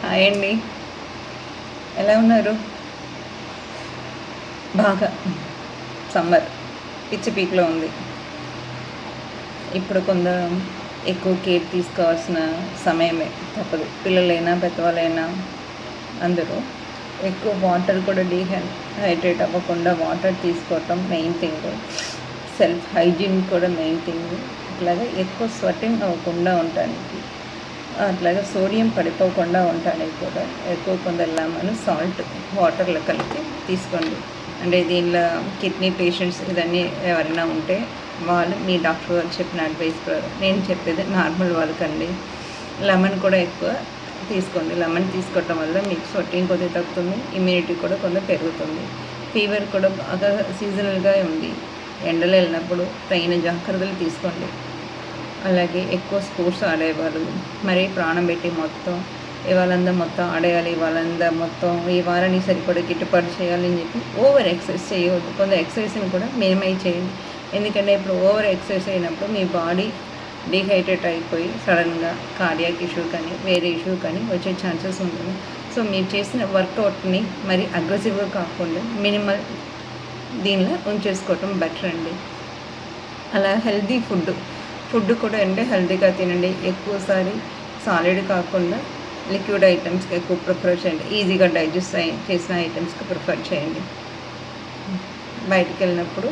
Hi అండి, ఎలా ఉన్నారు? బాగా సమ్మర్ పిచ్చి పీక్లో ఉంది. ఇప్పుడు ఎక్కువ కేర్ తీసుకోవాల్సిన సమయమే, తప్పదు. పిల్లలైనా పెద్దవాళ్ళైనా అందరూ ఎక్కువ వాటర్ కూడా డీహైడ్రేట్ అవ్వకుండా వాటర్ తీసుకోవటం మెయిన్ థింగ్. సెల్ఫ్ హైజీన్ కూడా మెయిన్ థింగ్. అట్లాగే ఎక్కువ స్వెటింగ్ అవ్వకుండా ఉండటానికి, అట్లాగే సోడియం పడిపోకుండా ఉండటానికి కూడా ఎక్కువ లెమన్ సాల్ట్ వాటర్లో కలిపి తీసుకోండి. అంటే దీనిలో కిడ్నీ పేషెంట్స్ ఇవన్నీ ఎవరైనా ఉంటే వాళ్ళు మీ డాక్టర్ గారు చెప్పిన అడ్వైస్ ప్రకారం, నేను చెప్పేది నార్మల్ వాళ్ళకండి. లెమన్ కూడా ఎక్కువ తీసుకోండి. లెమన్ తీసుకోవటం వల్ల మీకు స్వెట్టింగ్ కొద్దిగా తగ్గుతుంది, ఇమ్యూనిటీ కూడా కొంచెం పెరుగుతుంది. ఫీవర్ కూడా బాగా సీజనల్గా ఉంది. ఎండలో వెళ్ళినప్పుడు తగిన జాగ్రత్తలు తీసుకోండి. అలాగే ఎక్కువ స్పోర్ట్స్ ఆడేవాళ్ళు మరి ప్రాణం పెట్టి మొత్తం ఆడేయాలి, మొత్తం ఈ వారానికి సరిపడా గిట్టుబాటు చేయాలని చెప్పి ఓవర్ ఎక్సర్సైజ్ చేయవద్దు. కొంత ఎక్సర్సైజ్ని కూడా మినిమైజ్ చేయండి. ఎందుకంటే ఇప్పుడు ఓవర్ ఎక్సర్సైజ్ అయినప్పుడు మీ బాడీ డీహైడ్రేట్ అయిపోయి సడన్గా కార్డియాక్ ఇష్యూ కానీ వేరే ఇష్యూ కానీ వచ్చే ఛాన్సెస్ ఉంటుంది. సో మీరు చేసిన వర్కౌట్ని మరి అగ్రెసివ్గా కాకుండా మినిమల్ దీనిలో ఉంచేసుకోవటం బెటర్ అండి. అలా హెల్దీ ఫుడ్ కూడా అంటే హెల్తీగా తినండి. ఎక్కువసారి సాలిడ్ కాకుండా లిక్విడ్ ఐటమ్స్కి ఎక్కువ ప్రిఫర్ చేయండి. ఈజీగా డైజెస్ట్ చేసిన ఐటమ్స్కి ప్రిఫర్ చేయండి. బయటికి వెళ్ళినప్పుడు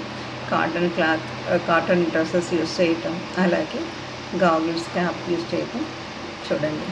కాటన్ డ్రెస్సెస్ యూస్ చేయటం, అలాగే గాగుల్స్ క్యాప్ యూస్ చేయటం చూడండి.